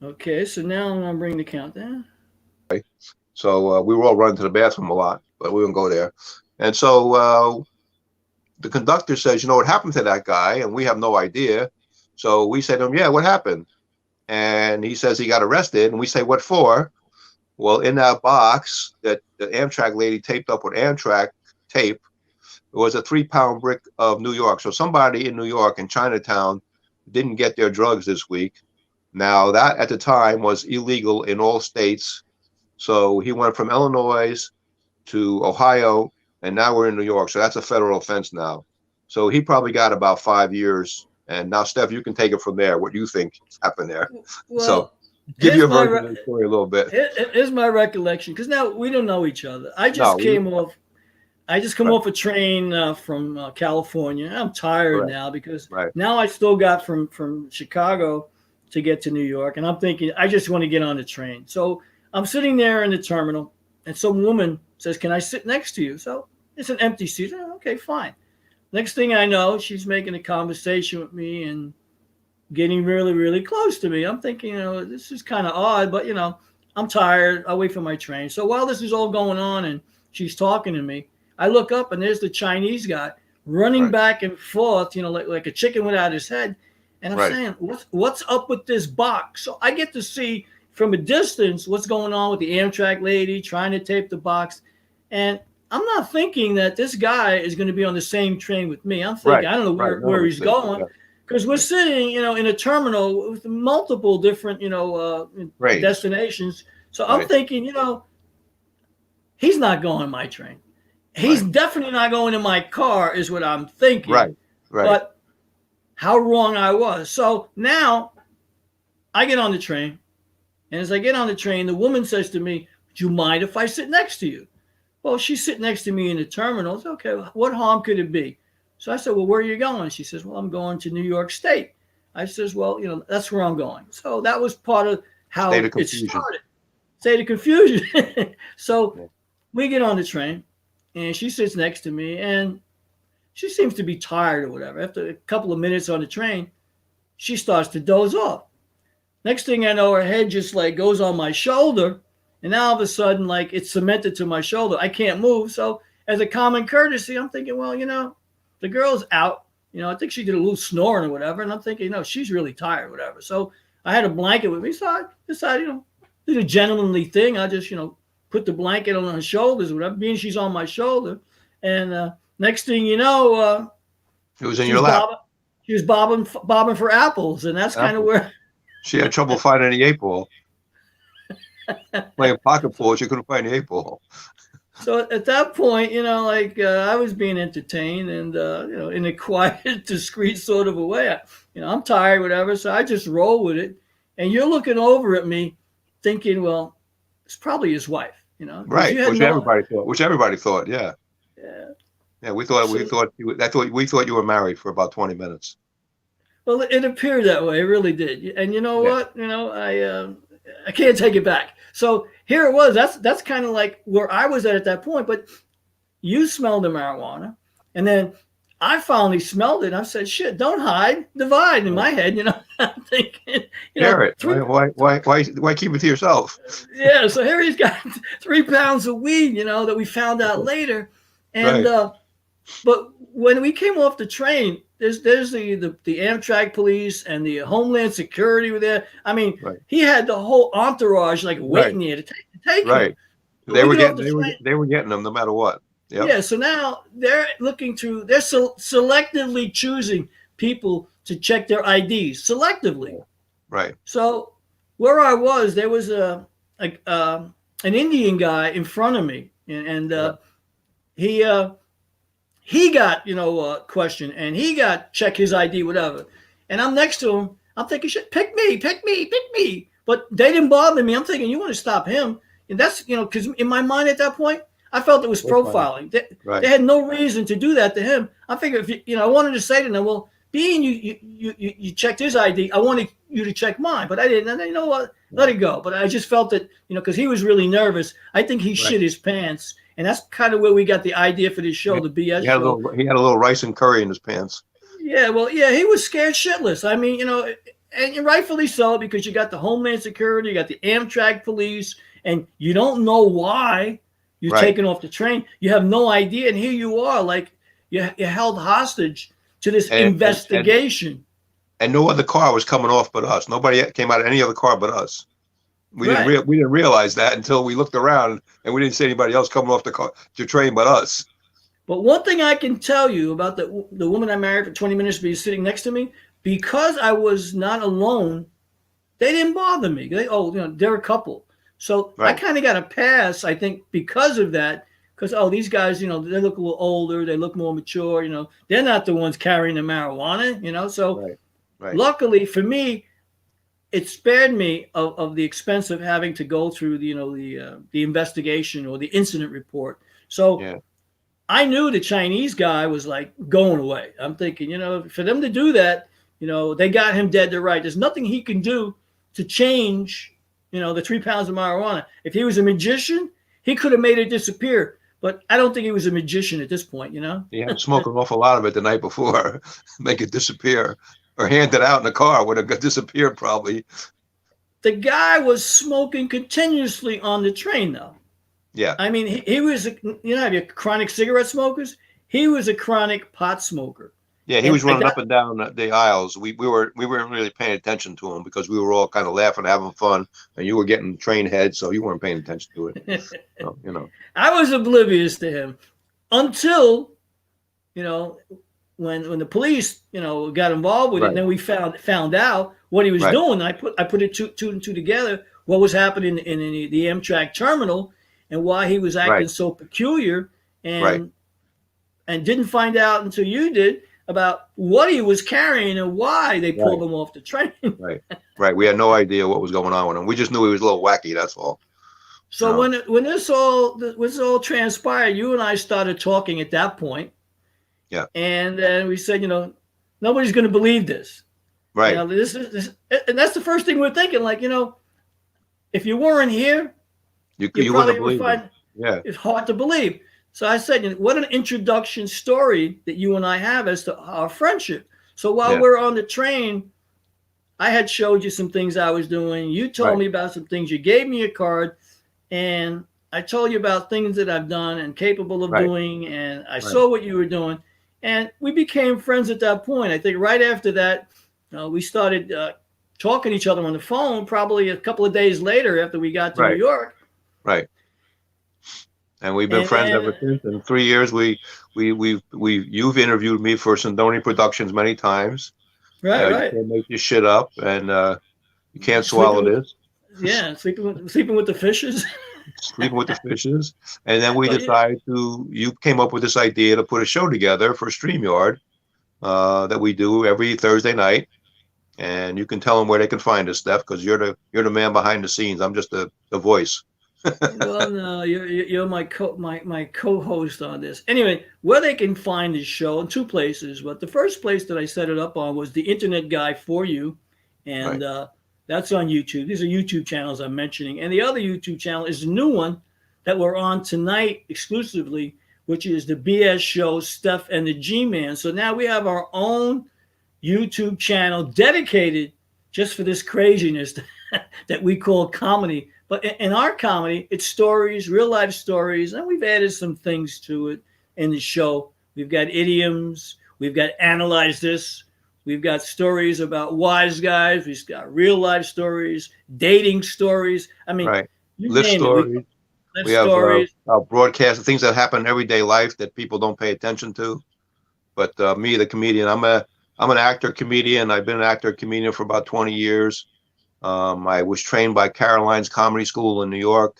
Okay, so now I'm gonna bring the countdown. So we were all running to the bathroom a lot, but we wouldn't go there. And so the conductor says, what happened to that guy? And we have no idea. So we say to him, yeah, what happened? And he says he got arrested. And we say, what for? Well, in that box that the Amtrak lady taped up with Amtrak tape, it was a 3-pound brick of New York. So somebody in New York in Chinatown didn't get their drugs this week. Now, that at the time was illegal in all states. So he went from Illinois to Ohio, and now we're in New York. So that's a federal offense now. So he probably got about 5 years. And now, Steph, you can take it from there. What you think happened there? So Well, give here's your my version of the story a little bit. here's my recollection because now we don't know each other. No, I just come right, off a train from California. I'm tired correct, now because right, now I still got from Chicago to get to New York, and I'm thinking I just want to get on the train. So I'm sitting there in the terminal, and some woman says, "Can I sit next to you?" So it's an empty seat. Oh, okay, fine. Next thing I know, she's making a conversation with me and getting really, really close to me. I'm thinking, this is kind of odd, but I'm tired. I'll wait for my train. So while this is all going on and she's talking to me, I look up and there's the Chinese guy running right, back and forth, like a chicken without his head. And I'm right. saying, what's up with this box? So I get to see from a distance what's going on with the Amtrak lady trying to tape the box. And I'm not thinking that this guy is going to be on the same train with me. I'm thinking, Right, I don't know right. None where of us he's did. going Yeah, because we're yeah. sitting, in a terminal with multiple different, Trains. destinations. So I'm Right, thinking, he's not going on my train. He's right, definitely not going in my car, is what I'm thinking. right, right, But how wrong I was. So now I get on the train, and as I get on the train, the woman says to me, "Do you mind if I sit next to you?" Well, she's sitting next to me in the terminal. It's okay. What harm could it be? So I said, "Well, where are you going?" She says, "Well, I'm going to New York State." I says, "Well, that's where I'm going." So that was part of state how of it confusion. started. Say the confusion. So Yeah. we get on the train, and she sits next to me, and she seems to be tired or whatever. After a couple of minutes on the train, she starts to doze off. Next thing I know, her head just like goes on my shoulder, and now all of a sudden, like it's cemented to my shoulder. I can't move. So, as a common courtesy, I'm thinking, well, the girl's out. I think she did a little snoring or whatever, and I'm thinking, she's really tired, or whatever. So I had a blanket with me, so I decided, do the gentlemanly thing. I just, put the blanket on her shoulders, whatever, being she's on my shoulder, and next thing you know, It was in she your was lap. bobbing, she was bobbing for apples, and that's kind of Apple. where. She had trouble finding the 8 ball. Playing pocket pool, she couldn't find the 8 ball. So at that point, like I was being entertained and, in a quiet, discreet sort of a way. I'm tired, whatever. So I just roll with it. And you're looking over at me thinking, well, it's probably his wife, because Right, you had which no. everybody thought. Which everybody thought. Yeah, Yeah. yeah. We So, thought we thought you were married for about 20 minutes. well, it appeared that way. It really did. And you know Yeah, what? I can't take it back. So here it was. That's kind of like where I was at that point. But you smelled the marijuana, and then I finally smelled it. And I said, "Shit, don't hide, divide." In right. my head, I'm thinking, Share it. three. Why keep it to yourself? Yeah, so here he's got 3 pounds of weed, that we found out later, and Right, but when we came off the train, there's the Amtrak police and the Homeland Security were there. I mean, right, he had the whole entourage like right, waiting there to take him. right. So we get off the train. They were getting them no matter what. Yep. Yeah, so now they're selectively choosing people to check their IDs selectively. Right. So where I was, there was an Indian guy in front of me, and Right. he he got questioned, and he got check his ID, whatever. And I'm next to him. I'm thinking, shit, pick me, pick me, pick me. But they didn't bother me. I'm thinking, you want to stop him, and that's because in my mind at that point, I felt it was Profiling. profiling. They Right. had no reason to do that to him. I figured if I wanted to say to them, well, being you checked his ID, I wanted you to check mine, but I didn't. And you know what? Let Right. it go. But I just felt that because he was really nervous. I think he Right. shit his pants, and that's kind of where we got the idea for this show, the BS He had a show. little. He had a little rice and curry in his pants. Yeah, well, yeah, he was scared shitless. I mean, and rightfully so, because you got the Homeland Security, you got the Amtrak police, and you don't know why you're Right. taken off the train. You have no idea, and here you are, like you're held hostage to this And, and and investigation. and no other car was coming off but us. Nobody came out of any other car but us. Right. We didn't realize that until we looked around and we didn't see anybody else coming off the train but us. But one thing I can tell you about the woman I married for 20 minutes to be sitting next to me, because I was not alone, they didn't bother me. They're a couple. So I Right. kind of got a pass, I think, because of that. Because these guys, they look a little older, they look more mature. They're not the ones carrying the marijuana. So Right. Right. luckily for me, it spared me of the expense of having to go through the investigation or the incident report. So Yeah. I knew the Chinese guy was like going away. I'm thinking, for them to do that, they got him dead to right. There's nothing he can do to change, the 3 pounds of marijuana. If he was a magician, he could have made it disappear. But I don't think he was a magician at this point. You had to smoke an awful lot of it the night before, make it disappear, or hand it out in the car would have disappeared probably. The guy was smoking continuously on the train, though. Yeah. I mean, he was, have you chronic cigarette smokers? He was a chronic pot smoker. Yeah, he And was running up and down the aisles. We weren't really paying attention to him because we were all kind of laughing, having fun, and you were getting train head, so you weren't paying attention to it. So, I was oblivious to him until, when the police, got involved with it, Right. and then we found out what he was Right. doing. I put it two and two together. What was happening in the Amtrak terminal, and why he was acting Right. so peculiar, Right. and didn't find out until you did about what he was carrying and why they pulled Right. him off the train. Right. Right. We had no idea what was going on with him. We just knew he was a little wacky. That's all. So No. when this all transpired, you and I started talking at that point. Yeah. And then we said, nobody's going to believe this. Right. This, and that's the first thing we're thinking. Like, if you weren't here, You you wouldn't probably have would believed find it. Yeah. it's hard to believe. So I said, what an introduction story that you and I have as to our friendship. So while Yeah. we're on the train, I had showed you some things I was doing. You told Right. me about some things. You gave me a card, and I told you about things that I've done and capable of Right. doing, and I Right. saw what you were doing. And we became friends at that point. I think right after that, we started talking to each other on the phone probably a couple of days later after we got to Right. New York. Right. And we've been And friends then- ever since. In 3 years, you've interviewed me for Sindoni Productions many times. Right, You right. can't make this shit up, and you can't swallow Sleeping this. Yeah, sleeping with the fishes. Sleeping with the fishes. And then we Well, yeah. decided you came up with this idea to put a show together for StreamYard that we do every Thursday night. And you can tell them where they can find us, Steph, because you're the man behind the scenes. I'm just the voice. Well, no, you're my co-host on this. Anyway, where they can find this show in two places. But the first place that I set it up on was the Internet Guy for You, and that's on YouTube. These are YouTube channels I'm mentioning, and the other YouTube channel is a new one that we're on tonight exclusively, which is the BS Show Steph and the G-Man. So now we have our own YouTube channel dedicated just for this craziness that we call comedy. But in our comedy, it's stories, real life stories, and we've added some things to it in the show. We've got idioms, we've got analyze this, we've got stories about wise guys, we've got real life stories, dating stories. I mean, Right. you Live name stories. it. We have broadcast things that happen in everyday life that people don't pay attention to. But me, the comedian, I'm an actor comedian. I've been an actor comedian for about 20 years. I was trained by Caroline's Comedy School in New York.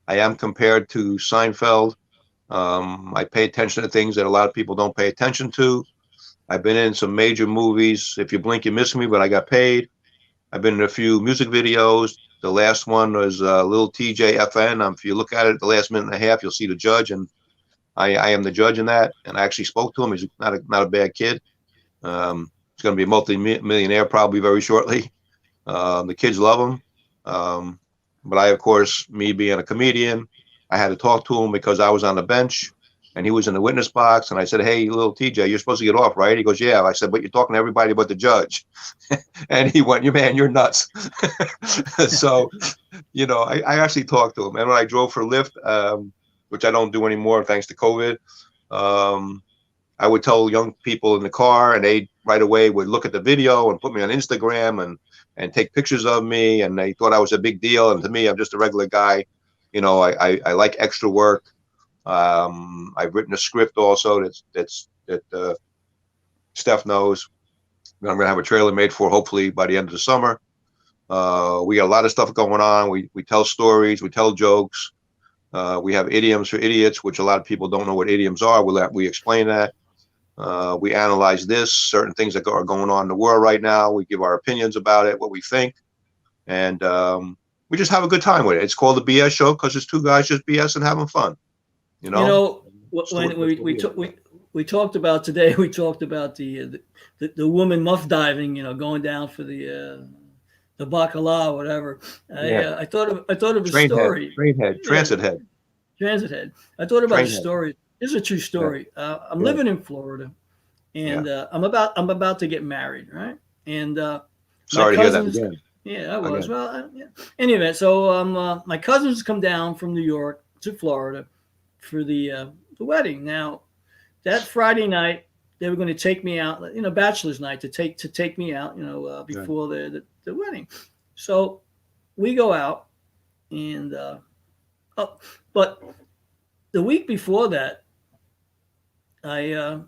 I am compared to Seinfeld. I pay attention to things that a lot of people don't pay attention to. I've been in some major movies. If you blink, you miss me, but I got paid. I've been in a few music videos. The last one was Lil TJFN. If you look at it, the last minute and a half, you'll see the judge, and I am the judge in that. And I actually spoke to him. He's not a bad kid. He's going to be a multi-millionaire probably very shortly. The kids love him. But I, of course, me being a comedian, I had to talk to him because I was on the bench, and he was in the witness box. And I said, "Hey, little TJ, you're supposed to get off, right?" He goes, "Yeah." I said, "But you're talking to everybody but the judge." And he went, man, you're nuts." So, I actually talked to him. And when I drove for Lyft, which I don't do anymore thanks to COVID, I would tell young people in the car, and they right away would look at the video and put me on Instagram and take pictures of me, and they thought I was a big deal. And to me, I'm just a regular guy. I like extra work. I've written a script also that Steph knows that I'm going to have a trailer made for, hopefully by the end of the summer. We got a lot of stuff going on. We tell stories, we tell jokes. We have idioms for idiots, which a lot of people don't know what idioms are. We explain that. We analyze certain things that are going on in the world right now. We give our opinions about it, what we think, and we just have a good time with it. It's called the BS Show because it's two guys just BS and having fun. When we talked about today, we talked about the woman muff diving, going down for the bacala or whatever. I thought of a story. Transit head. I thought about a story. This is a true story. I'm living in Florida, and I'm about to get married, right? And sorry to hear that again. Yeah, I was. Again. Well, anyway, so my cousins come down from New York to Florida for the wedding. Now, that Friday night, they were going to take me out, bachelor's night, to take me out, before the wedding. So we go out, and but the week before that, the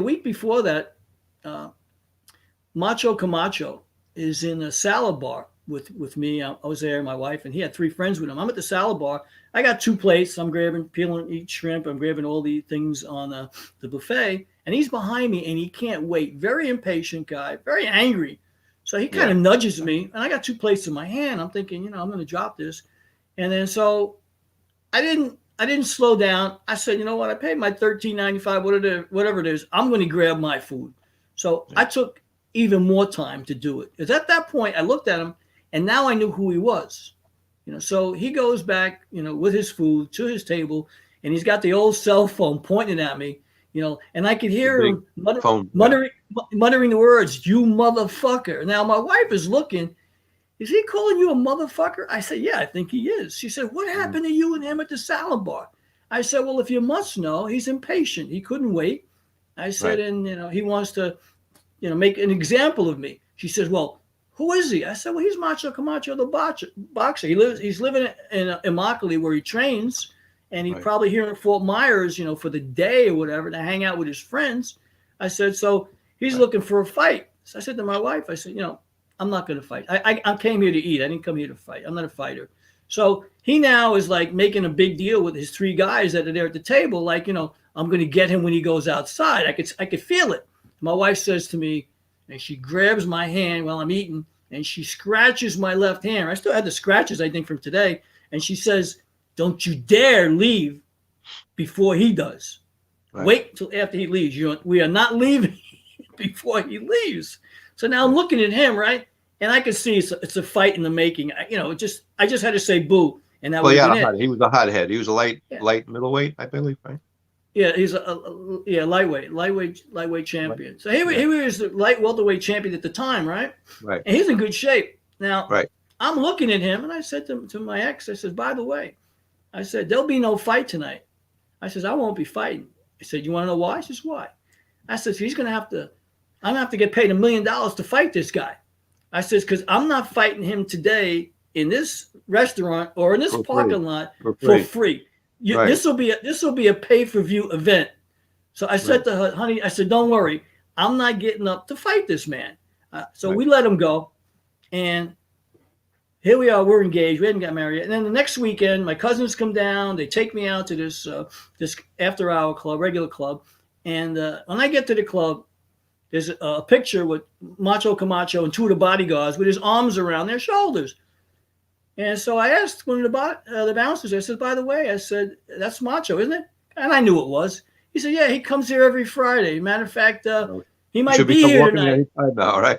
week before that, Macho Camacho is in a salad bar with me. I was there, my wife, and he had 3 friends with him. I'm at the salad bar. I got 2 plates. I'm peeling each shrimp. I'm grabbing all the things on the buffet, and he's behind me, and he can't wait. Very impatient guy, very angry. So he kind of nudges me, and I got 2 plates in my hand. I'm thinking, I'm going to drop this, and then so I didn't slow down. I said, you know what? I paid my $13.95, whatever it is. I'm going to grab my food. So I took even more time to do it. Because at that point, I looked at him, and now I knew who he was. So he goes back, with his food to his table, and he's got the old cell phone pointing at me, and I could hear him muttering the words, "You motherfucker." Now, my wife is looking. Is he calling you a motherfucker? I said, yeah, I think he is. She said, what happened to you and him at the salad bar? I said, well, if you must know, he's impatient. He couldn't wait. I said, and, he wants to, make an example of me. She says, well, who is he? I said, well, he's Macho Camacho, the boxer. He's living in Immokalee where he trains, and he's probably here in Fort Myers, for the day or whatever, to hang out with his friends. I said, so he's looking for a fight. So I said to my wife, I said, I'm not going to fight. I came here to eat. I didn't come here to fight. I'm not a fighter. So he now is like making a big deal with his 3 guys that are there at the table. Like, I'm going to get him when he goes outside. I could feel it. My wife says to me, and she grabs my hand while I'm eating, and she scratches my left hand. I still had the scratches, I think, from today. And she says, don't you dare leave before he does. Right. Wait till after he leaves. We are not leaving before he leaves. So now I'm looking at him, right? And I can see it's a fight in the making. I just had to say boo. And that he was a hothead. He was a light middleweight, I believe, right? Yeah, he's a lightweight champion. So he was the light welterweight champion at the time, right? Right. And he's in good shape. Now, I'm looking at him, and I said to my ex, I said, by the way, I said, there'll be no fight tonight. I said, I won't be fighting. I said, you want to know why? She says, why? I said, I'm going to have to get paid $1 million to fight this guy. I says, because I'm not fighting him today in this restaurant or in this parking lot for free. This will be a pay-per-view event. So I said to her, honey, I said, don't worry. I'm not getting up to fight this man. So we let him go. And here we are. We're engaged. We hadn't got married yet. And then the next weekend, my cousins come down. They take me out to this after-hour club, regular club. And when I get to the club, there's a picture with Macho Camacho and 2 of the bodyguards with his arms around their shoulders. And so I asked one of the bouncers, I said, by the way, I said, that's Macho, isn't it? And I knew it was. He said, yeah, he comes here every Friday. Matter of fact, he might be here tonight. Now, right?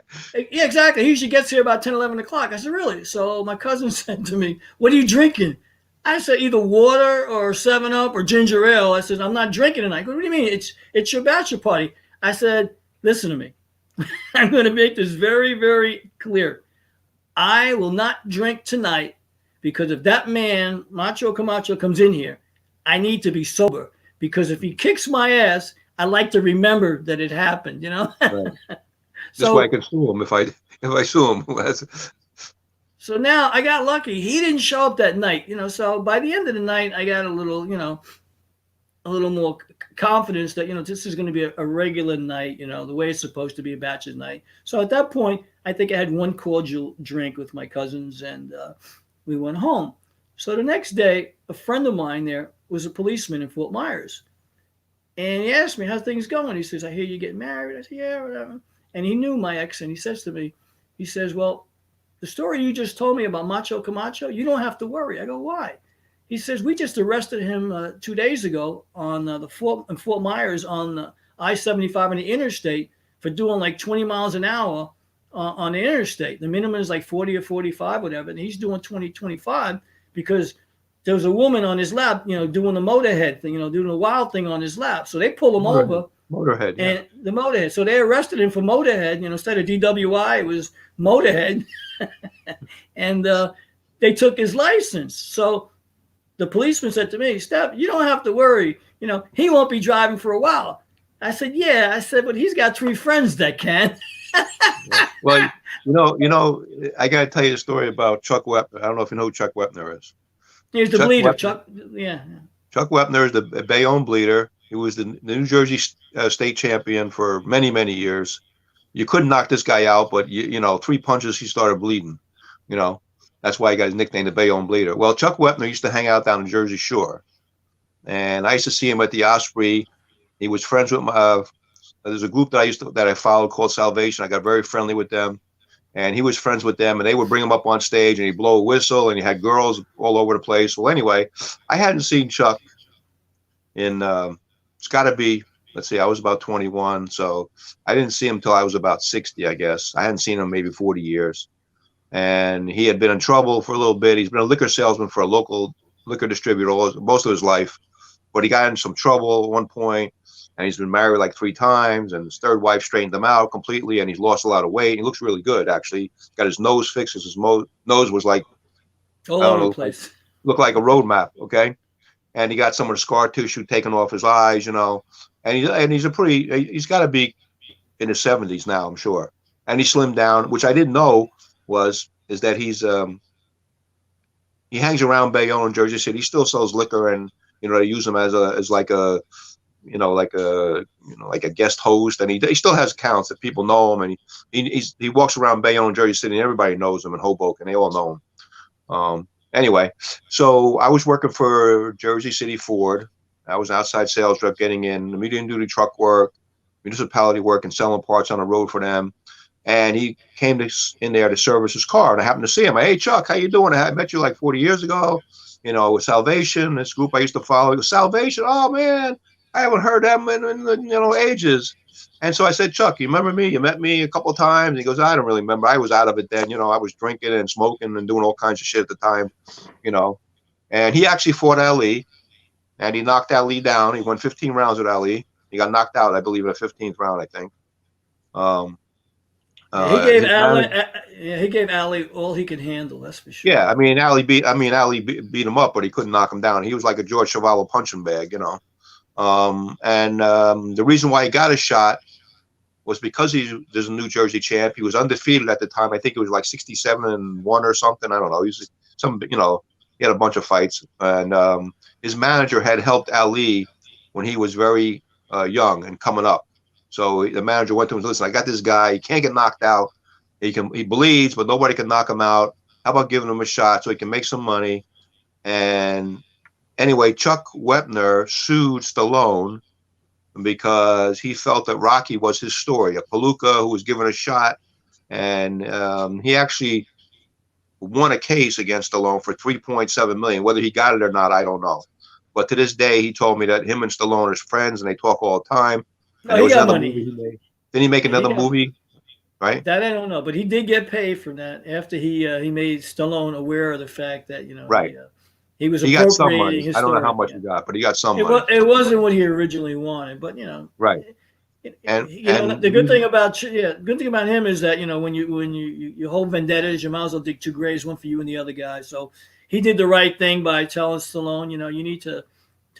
Yeah, exactly. He usually gets here about 10, 11 o'clock. I said, really? So my cousin said to me, what are you drinking? I said either water or 7-Up or ginger ale. I said, I'm not drinking tonight. What do you mean? It's your bachelor party. I said, listen to me. I'm going to make this very, very clear. I will not drink tonight because if that man, Macho Camacho, comes in here, I need to be sober. Because if he kicks my ass, I like to remember that it happened, you know? Right. This way I So can sue him if I sue him. so now I got lucky. He didn't show up that night, you know. So by the end of the night, I got a little, you know, a little more confidence that, you know, this is going to be a regular night, you know, the way it's supposed to be a bachelor night. So at that point, I think I had one cordial drink with my cousins, and we went home. So the next day, a friend of mine there was a policeman in Fort Myers, and he asked me how things going. He says, "I hear you getting married." I said, "Yeah, whatever." And he knew my ex, and he says to me, he says, "Well, the story you just told me about Macho Camacho, you don't have to worry." I go, "Why?" He says, "We just arrested him 2 days ago on in Fort Myers on I-75 on the interstate for doing like 20 miles an hour on the interstate. The minimum is like 40 or 45, whatever. And he's doing 20, 25 because there was a woman on his lap, you know, doing the motorhead thing, you know, doing the wild thing on his lap. So they pull him over." Motorhead, yeah. And the motorhead. So they arrested him for motorhead. You know, instead of DWI, it was motorhead. And they took his license. So the policeman said to me, "Steph, you don't have to worry. You know, he won't be driving for a while." I said, "Yeah." I said, "But he's got 3 friends that can." Well, I got to tell you a story about Chuck Wepner. I don't know if you know who Chuck Wepner is. He's the Chuck bleeder. Wepner, Chuck, yeah. Chuck Wepner is the Bayonne bleeder. He was the New Jersey state champion for many, many years. You couldn't knock this guy out, but you know, 3 punches, he started bleeding. You know, that's why he got his nickname, the Bayonne Bleeder. Well, Chuck Wepner used to hang out down the Jersey Shore, and I used to see him at the Osprey. He was friends with there's a group that I followed called Salvation. I got very friendly with them, and he was friends with them, and they would bring him up on stage, and he'd blow a whistle, and he had girls all over the place. Well, anyway, I hadn't seen Chuck in it's got to be, let's see, I was about 21, so I didn't see him till I was about 60, I guess. I hadn't seen him maybe 40 years. And he had been in trouble for a little bit. He's been a liquor salesman for a local liquor distributor most of his life, but he got in some trouble at one point, and he's been married like 3 times, and his 3rd wife straightened him out completely, and he's lost a lot of weight. He looks really good, actually. Got his nose fixed. His nose was like, All I don't over know, the place. looked like a road map, okay? And he got some of the scar tissue taken off his eyes, you know. And he's got to be in his 70s now, I'm sure. And he slimmed down, which I didn't know is that he hangs around Bayonne in Jersey City. He still sells liquor, and you know, they use him as like a guest host, and he still has accounts that people know him, and he walks around Bayonne, Jersey City, and everybody knows him in Hoboken. They all know him. Anyway, so I was working for Jersey City Ford. I was an outside sales rep, getting in medium duty truck work, municipality work, and selling parts on the road for them. And he came in there to service his car, and I happened to see him. Hey, Chuck, how you doing? I met you like 40 years ago, you know, with Salvation, this group I used to follow. He goes, Salvation? Oh, man, I haven't heard them in ages. And so I said, Chuck, you remember me? You met me a couple of times. He goes, I don't really remember. I was out of it then. You know, I was drinking and smoking and doing all kinds of shit at the time, you know. And he actually fought Ali, and he knocked Ali down. He won 15 rounds with Ali. He got knocked out, I believe, in the 15th round, I think. Yeah, he gave Ali all he could handle. That's for sure. Yeah, I mean, Ali beat him up, but he couldn't knock him down. He was like a George Chuvalo punching bag, you know. The reason why he got a shot was because there's a New Jersey champ. He was undefeated at the time. I think it was like 67-1 or something. I don't know. He had a bunch of fights, and his manager had helped Ali when he was very young and coming up. So the manager went to him and said, listen, I got this guy. He can't get knocked out. He bleeds, but nobody can knock him out. How about giving him a shot so he can make some money? And anyway, Chuck Wepner sued Stallone because he felt that Rocky was his story, a palooka who was given a shot. And he actually won a case against Stallone for $3.7 million. Whether he got it or not, I don't know. But to this day, he told me that him and Stallone are friends, and they talk all the time. And he got money. Movie he made. Didn't he make another movie? Right? That I don't know, but he did get paid for that after he made Stallone aware of the fact that, you know, right. he was He got some appropriating money. his I don't know how story. much Yeah. he got, but he got some money. It wasn't what he originally wanted, but Right. And the good thing about good thing about him is that when you hold vendettas, you might as well dig two graves, one for you and the other guy. So he did the right thing by telling Stallone, you need to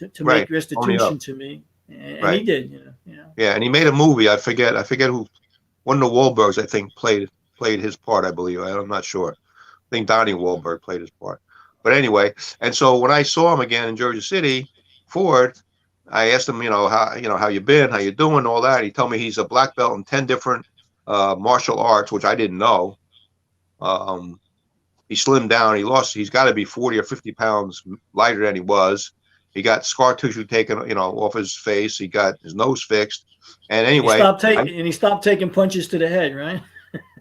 right, make pony up. restitution to me, and he Right. did. Yeah, and he made a movie. I forget who. One of the Wahlbergs, I think, played his part. I believe. I'm not sure. I think Donnie Wahlberg played his part. But anyway, and so when I saw him again in Jersey City, Ford, I asked him, how you been, how you doing, all that. He told me he's a black belt in 10 different martial arts, which I didn't know. He slimmed down. He's got to be 40 or 50 pounds lighter than he was. He got scar tissue taken, off his face. He got his nose fixed. And anyway, he stopped taking punches to the head, right?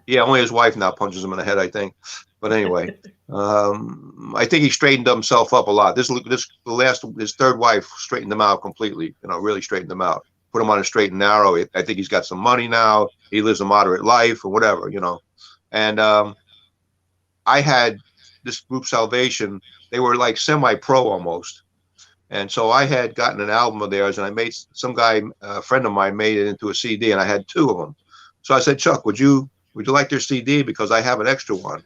Yeah, only his wife now punches him in the head, I think. But anyway, I think he straightened himself up a lot. His third wife straightened him out completely. Really straightened him out. Put him on a straight and narrow. I think he's got some money now. He lives a moderate life or whatever, And I had this group Salvation. They were like semi-pro almost. And so I had gotten an album of theirs, and I made some guy, a friend of mine, made it into a CD, and I had two of them. So I said, Chuck, would you like their CD? Because I have an extra one.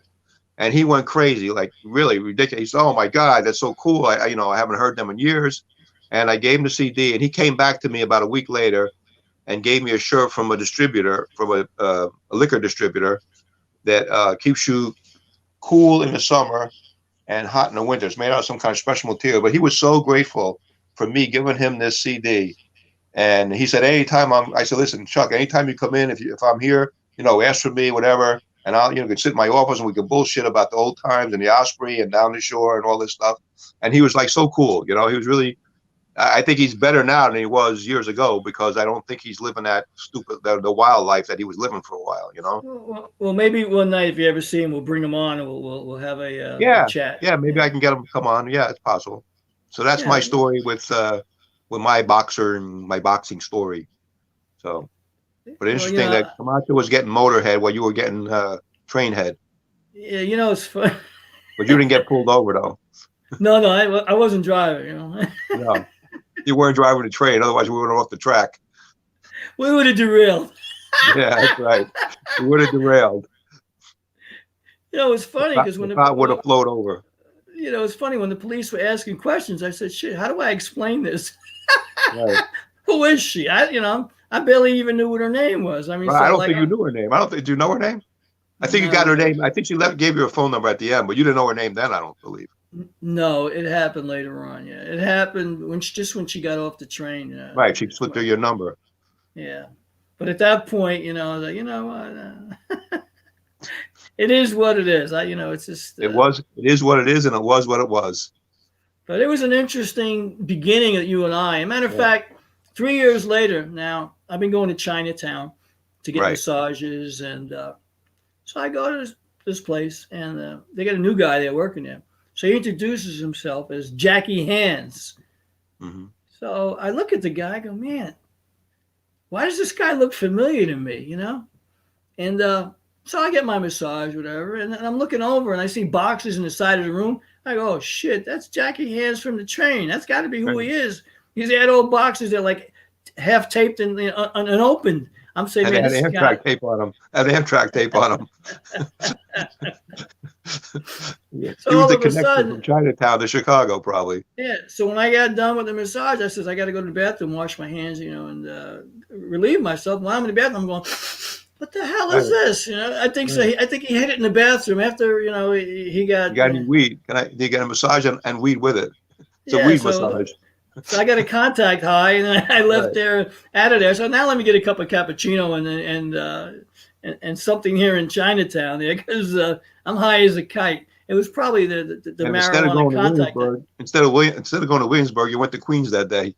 And he went crazy, like really ridiculous. He said, oh my God, that's so cool. I haven't heard them in years. And I gave him the CD, and he came back to me about a week later and gave me a shirt from a distributor, from a liquor distributor that keeps you cool in the summer and hot in the winter. It's made out of some kind of special material. But he was so grateful for me giving him this CD. And he said, I said, listen, Chuck, anytime you come in, if I'm here, ask for me, whatever. And I'll, can sit in my office and we can bullshit about the old times and the Osprey and Down the Shore and all this stuff. And he was like so cool. He was really, I think he's better now than he was years ago, because I don't think he's living that stupid, the wild life that he was living for a while, Well, maybe one night, if you ever see him, we'll bring him on and we'll have a chat. Yeah, maybe I can get him to come on. Yeah, it's possible. So that's my story with my boxer and my boxing story. So, but interesting that Camacho was getting motorhead while you were getting train head. Yeah, it's fun. But you didn't get pulled over though. No, I wasn't driving. No, you weren't driving the train. Otherwise, we would have off the track. We would have derailed. Yeah, that's right. We would have derailed. It's funny because when the car would have flowed over. It's funny when the police were asking questions. I said, "Shit, how do I explain this? Right. Who is she? I barely even knew what her name was. I mean, I don't think you knew her name. Do you know her name? I think you got her name. I think she gave you a phone number at the end, but you didn't know her name then, I don't believe. No, it happened later on. Yeah, it happened when she got off the train. Right, she slipped her your number. Yeah, but at that point, I was like, what? It is what it is. It's just. It is what it is, and it was what it was. But it was an interesting beginning at UNI. As a matter of fact, 3 years later, now I've been going to Chinatown to get massages, and so I go to this place, and they got a new guy there working there. So he introduces himself as Jackie Hands. Mm-hmm. So I look at the guy, I go, man, why does this guy look familiar to me, And so I get my massage, whatever, and I'm looking over, and I see boxes in the side of the room. I go, oh, shit, that's Jackie Hands from the train. That's got to be who he is. He's had old boxes that are like half taped and unopened. I'm saying, man, they had Amtrak tape on them. Had Amtrak tape on them. So he was the connection from Chinatown to Chicago, probably. Yeah. So when I got done with the massage, I says, I got to go to the bathroom, wash my hands, and relieve myself. When I'm in the bathroom, I'm going, what the hell is this? I think so. I think he hid it in the bathroom after, he got. You got any weed? Did you get a massage and weed with it? It's a weed massage. So I got a contact high, and I left there out of there. So now let me get a cup of cappuccino and something here in Chinatown there, because I'm high as a kite. It was probably the marijuana contact. Instead of going to Williamsburg, you went to Queens that day.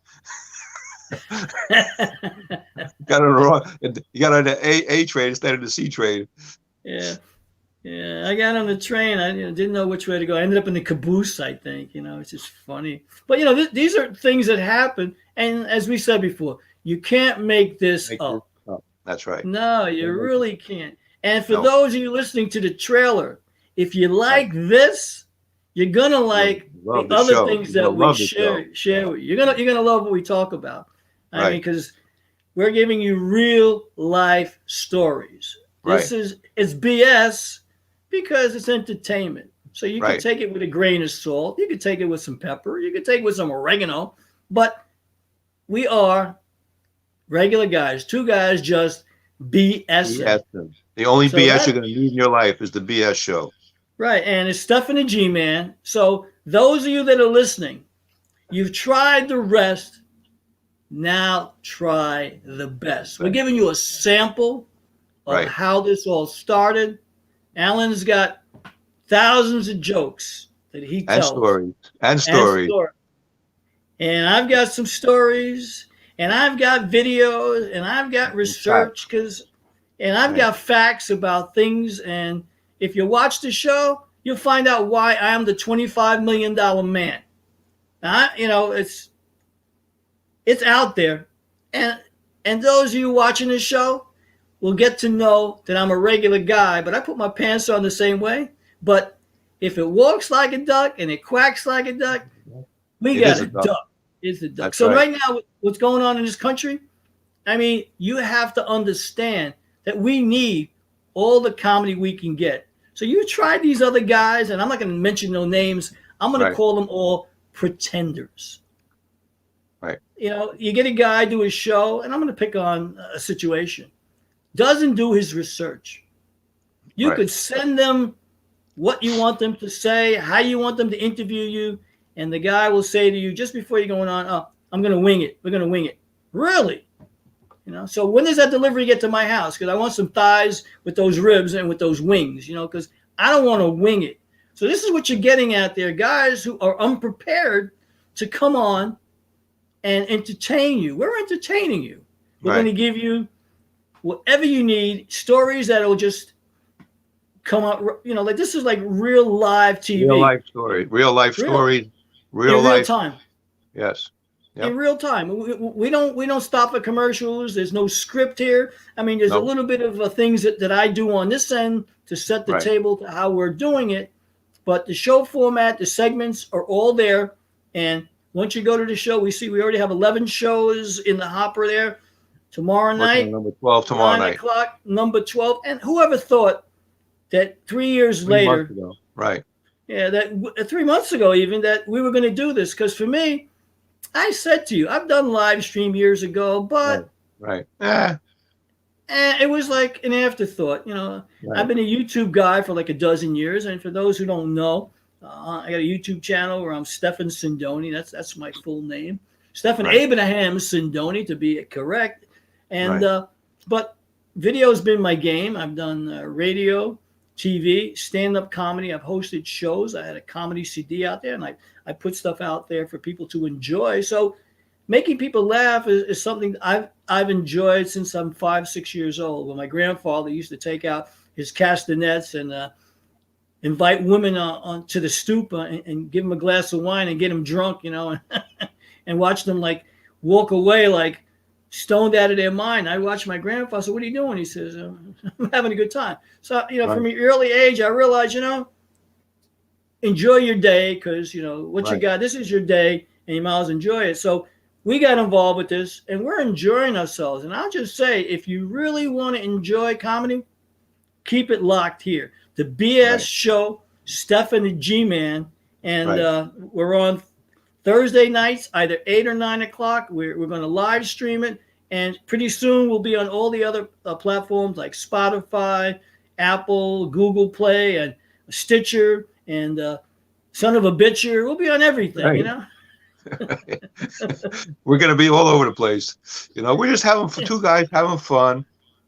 got on the A train instead of the C train. Yeah, I got on the train. I didn't know which way to go. I ended up in the caboose, I think. It's just funny. But, these are things that happen. And as we said before, you can't make this up. That's right. No, you really can't. And for those of you listening to the trailer, if you like this, you're going to like Love the the other show. things You're that gonna we love the show. share with you. You're gonna love what we talk about. I mean, Right. because we're giving you real life stories. Right. It's BS because it's entertainment. So you can Right. take it with a grain of salt. You can take it with some pepper. You can take it with some oregano. But we are regular guys, two guys just BSing. BS. The only So BS you're that gonna need in your life is the BS show. right, and it's Stefan and G Man. So those of you that are listening, you've tried the rest. Now try the best. We're Right. giving you a sample of Right. how this all started. Alan's got thousands of jokes that he And tells stories. And and stories. stories. And I've got some stories, and I've got videos, and I've got And facts. research and I've Right. got facts about things. And if you watch the show, you'll find out why I am the $25 million man. Now, it's out there, and those of you watching this show will get to know that I'm a regular guy, but I put my pants on the same way. But if it walks like a duck and it quacks like a duck, we It got is a a duck. duck. It's a duck. That's So right. right now, what's going on in this country? I mean, you have to understand that we need all the comedy we can get. So you try these other guys, and I'm not going to mention no names. I'm going to Right. call them all pretenders. Right. You get a guy do a show, and I'm going to pick on a situation. Doesn't do his research. You Right. could send them what you want them to say, how you want them to interview you, and the guy will say to you just before you're going on, "Oh, I'm going to wing it. We're going to wing it." Really? So when does that delivery get to my house? Because I want some thighs with those ribs and with those wings, because I don't want to wing it. So this is what you're getting at there, guys who are unprepared to come on and entertain you. We're entertaining you. We're Right. going to give you whatever you need, stories that will just come out, like this is like real live TV. Real life story. Real life Real, stories. Real in real life. time. Yes. Yep. In real time. We don't stop at commercials. There's no script here. I mean, there's a Nope. little bit of things that I do on this end to set the Right. table to how we're doing it. But the show format, the segments are all there. And once you go to the show, we already have 11 shows in the hopper there. Tomorrow Working on night, number 12 tomorrow 9 night. o'clock, number 12. And whoever thought that 3 years 3 later, months ago. Right. yeah, that 3 months ago even, that we were going to do this. Because for me, I said to you, I've done live stream years ago, but Right. Yeah. it was like an afterthought. Right. I've been a YouTube guy for like a dozen years, and for those who don't know, I got a YouTube channel where I'm Stefan Sindoni. That's my full name, Stefan Right. Abraham Sindoni to be correct. And Right. but video has been my game. I've done radio, TV, stand-up comedy. I've hosted shows. I had a comedy CD out there, and I put stuff out there for people to enjoy. So making people laugh is something I've enjoyed since I'm 5-6 years old. When my grandfather used to take out his castanets and invite women on to the stoop and give them a glass of wine and get them drunk, and watch them like walk away like stoned out of their mind. I watched my grandfather. So what are you doing? He says, I'm having a good time. So, from an early age, I realized, enjoy your day because, what you Right. got, this is your day and you might as well enjoy it. So we got involved with this and we're enjoying ourselves. And I'll just say, if you really want to enjoy comedy, keep it locked here. The BS Right. show, Stefan the G-Man. And Right. we're on Thursday nights, either 8 or 9 o'clock. We're going to live stream it. And pretty soon we'll be on all the other platforms like Spotify, Apple, Google Play, and Stitcher, and Son of a Bitcher. We'll be on everything, Right. We're going to be all over the place. We're just having two guys having fun,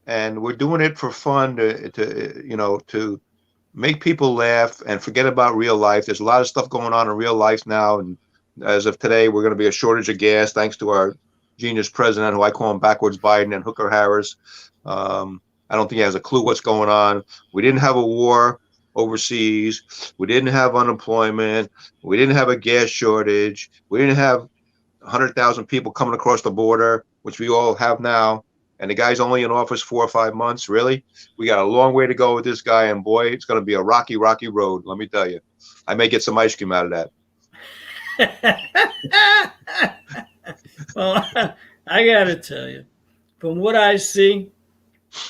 and we're doing it for fun to make people laugh and forget about real life. There's a lot of stuff going on in real life now, and as of today, we're going to be a shortage of gas thanks to our genius president, who I call him backwards Biden and Hooker Harris. I don't think he has a clue what's going on. We didn't have a war overseas. We didn't have unemployment. We didn't have a gas shortage. We didn't have 100,000 people coming across the border, which we all have now. And the guy's only in office 4 or 5 months. Really? We got a long way to go with this guy. And boy, it's going to be a rocky, rocky road. Let me tell you. I may get some ice cream out of that. Well, I got to tell you, from what I see,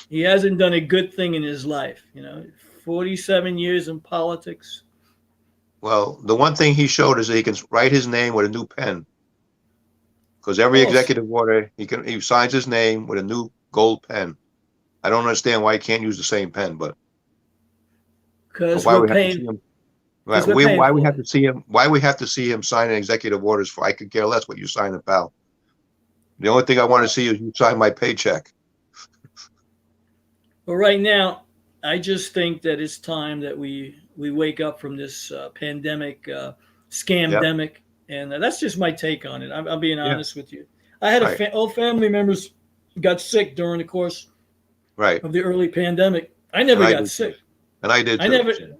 he hasn't done a good thing in his life. 47 years in politics. Well, the one thing he showed is that he can write his name with a new pen. Because every Well, executive order, he signs his name with a new gold pen. I don't understand why he can't use the same pen, but because why we're we have to see paying, him? because we're paying Why we for have it. to see him? Why we have to see him signing executive orders for? I could care less what you sign, pal. The only thing I want to Well, see is you sign my paycheck. but right now, I just think that it's time that we wake up from this pandemic, Yep. scamdemic, and that's just my take on it. I'm being Yeah. honest with you. I had Right. old family members got sick during the course Right. of the early pandemic. I And never I got did too. sick. And I did I too. never. So,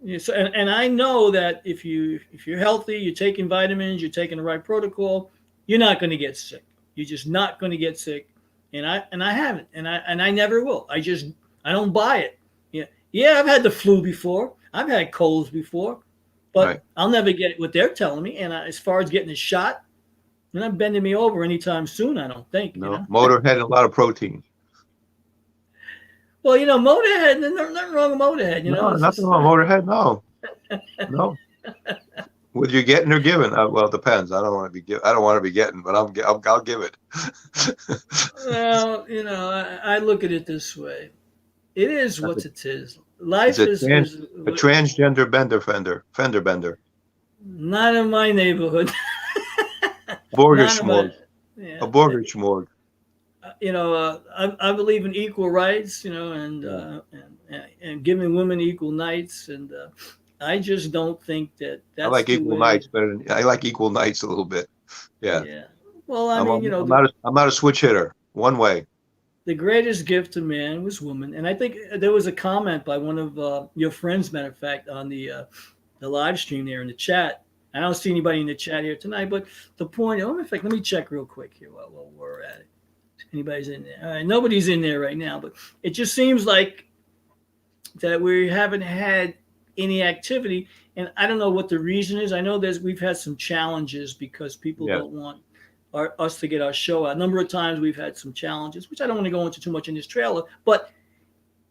Yes, and I know that if you're healthy, you're taking vitamins, you're taking the right protocol, you're not going to get sick. You're just not going to get sick, and I haven't, and I never will. I don't buy it. Yeah, yeah, I've had the flu before, I've had colds before, right. but I'll never get what they're telling me. And as far as getting a shot, they're not bending me over anytime soon. I don't think. No, Motorhead and a lot of protein. Well, Motorhead, there's nothing wrong with Motorhead. No, It's nothing just wrong. Motorhead. No, no. Whether you're getting or giving, well, it depends. I don't want to be I don't want to be getting, but I'll give it. well, I look at it this way. It is That's what it is. He's Life is a transgender fender bender, not in my neighborhood. burger Not in my, schmorg, a yeah. burger schmorg. I believe in equal rights, and Yeah. and giving women equal nights, and I just don't think that I that's like the equal way. nights better than I like equal nights a little bit. Yeah, Yeah. Well, I mean, I'm not a switch hitter. One way. the greatest gift to man was woman, and I think there was a comment by one of your friends, matter of fact, on the live stream there in the chat. I don't see anybody in the chat here tonight, but the point. Oh, in fact, let me check real quick here while we're at it. Anybody's in there? All right, nobody's in there right now, but it just seems like that we haven't had any activity, and I don't know what the reason is. I know we've had some challenges because people Yeah, don't want us to get our show out. A number of times we've had some challenges, which I don't want to go into too much in this trailer. But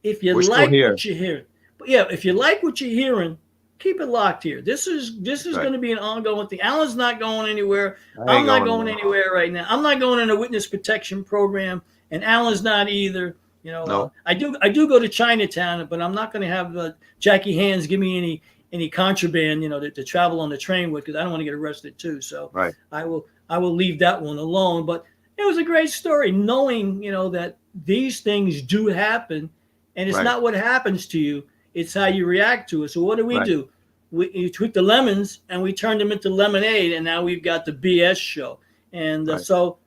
if you we're still like here. what you hear, but yeah, if you like what you're hearing, keep it locked here. This is Right. going to be an ongoing thing. Alan's not going anywhere. I I'm ain't not going going anywhere. anywhere right now. I'm not going in a witness protection program, and Alan's not either. No, I do go to Chinatown, but I'm not going to have Jackie Hands give me any contraband, to travel on the train with, because I don't want to get arrested too. So right, I will leave that one alone. But it was a great story, knowing that these things do happen, and it's right, not what happens to you; it's how you react to it. So what do we right, do? We took the lemons and we turned them into lemonade, and now we've got the BS show. And right. so,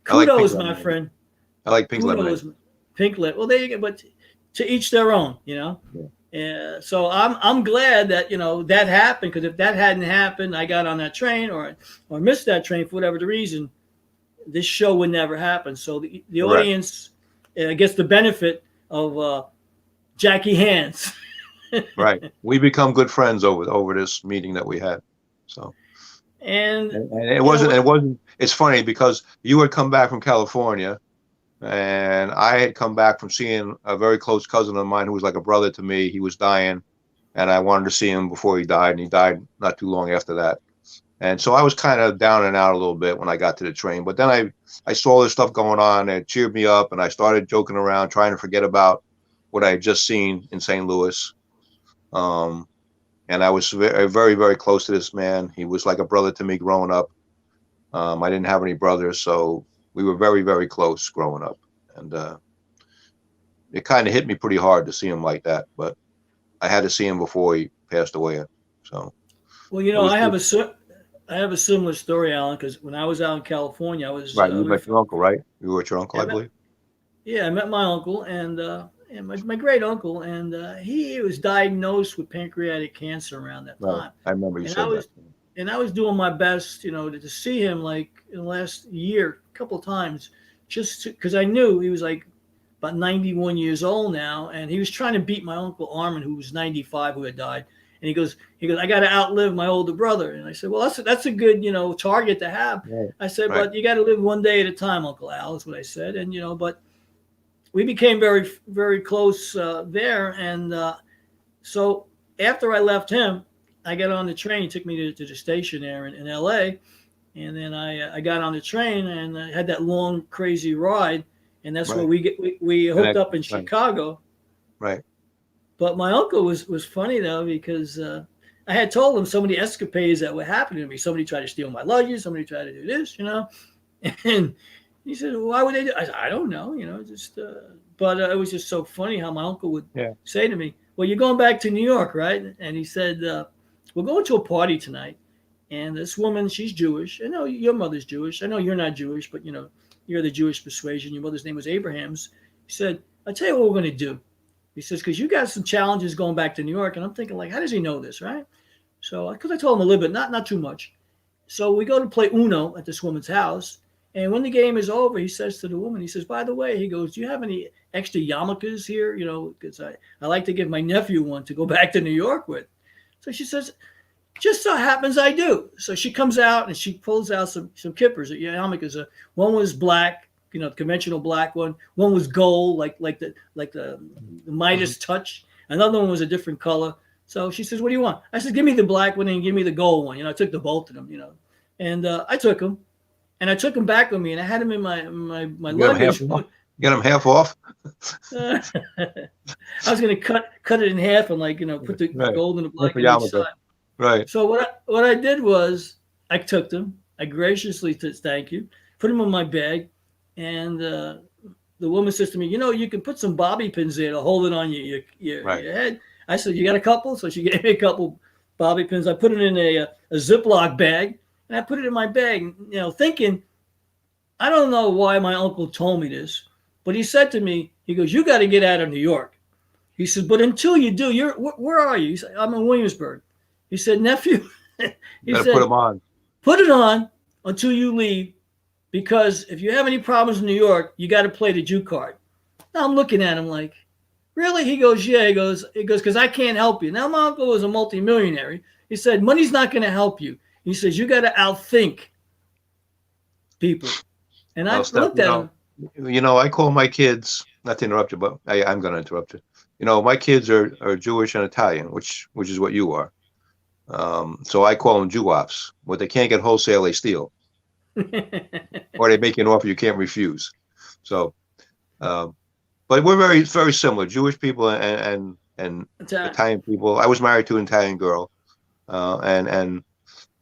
I like pink kudos, my lemonade. friend. I like pink lemonade. Kudos, Pinklet. Well, there you go. But to each their own. Yeah. So I'm glad that that happened, because if that hadn't happened, I got on that train or missed that train for whatever the reason, this show would never happen. So the Correct. audience gets the benefit of Jackie Hands. Right. We become good friends over this meeting that we had. So, And and it you know wasn't, what? it wasn't, it's funny because you had come back from California and I had come back from seeing a very close cousin of mine who was like a brother to me. He was dying and I wanted to see him before he died, and he died not too long after that. And so I was kind of down and out a little bit when I got to the train, but then I saw this stuff going on and it cheered me up, and I started joking around, trying to forget about what I had just seen in St. Louis. And I was very, very, very close to this man. He was like a brother to me growing up. I didn't have any brothers, so we were very, very close growing up. And it kind of hit me pretty hard to see him like that, but I had to see him before he passed away. So Well, it was good. I have a similar story, Alan, because when I was out in California, I was Right. You met your uncle, right? You were with your uncle, yeah, I believe. I met my uncle, and my great uncle, and he was diagnosed with pancreatic cancer around that Right. time. I remember you And I said that. was and I was doing my best, to see him like in the last year, a couple of times, just because I knew he was like about 91 years old now, and he was trying to beat my uncle Armin, who was 95, who had died. And he goes, I got to outlive my older brother. And I said, well, that's a good, target to have. Right. I said, Right. but you got to live one day at a time, Uncle Al, is what I said. And, but we became very, very close there. And so after I left him, I got on the train. He took me to the station there in L.A., and then I got on the train and I had that long, crazy ride. And that's where Right. we hooked up in Right. Chicago. Right. But my uncle was funny, though, because I had told him some of the escapades that were happening to me. Somebody tried to steal my luggage. Somebody tried to do this, And he said, well, why would they do it? I said, I don't know, just. But it was just so funny how my uncle would say to me, well, you're going back to New York, right? And he said, we're going to a party tonight. And this woman, she's Jewish. I know your mother's Jewish. I know you're not Jewish, but, you're the Jewish persuasion. Your mother's name was Abraham's. He said, I'll tell you what we're going to do. He says, because you got some challenges going back to New York. And I'm thinking, like, how does he know this, right? So, because I told him a little bit, not too much. So we go to play Uno at this woman's house. And when the game is over, he says to the woman, he says, by the way, he goes, do you have any extra yarmulkes here? Because I like to give my nephew one to go back to New York with. So she says, just so happens I do. So she comes out and she pulls out some kippers. Yarmulkes. One was black, the conventional black one. One was gold, like the Midas touch. Another one was a different color. So she says, what do you want? I said, give me the black one and give me the gold one. I took the both of them, And I took them. And I took them back with me, and I had them in my luggage. Get them half off? I was going to cut it in half and put the gold and the black on each side. Right. So what I did was I took them. I graciously said thank you, put them in my bag, and the woman says to me, you can put some bobby pins there to hold it on your head. I said, you got a couple? So she gave me a couple bobby pins. I put it in a Ziploc bag, and I put it in my bag, thinking, I don't know why my uncle told me this, but he said to me, he goes, you got to get out of New York. He says, but until you do, where are you? He said, I'm in Williamsburg. He said, nephew, he said, put them on. Put it on until you leave, because if you have any problems in New York, you got to play the Jew card. Now I'm looking at him like, really? He goes, yeah. He goes, because I can't help you. Now my uncle was a multimillionaire. He said, money's not going to help you. He says, you got to outthink people. And I looked at him. I call my kids, not to interrupt you, but I'm going to interrupt you. My kids are Jewish and Italian, which is what you are. So I call them Jew-offs. What they can't get wholesale, they steal. Or they make you an offer you can't refuse. So, but we're very, very similar. Jewish people and Italian people. I was married to an Italian girl. And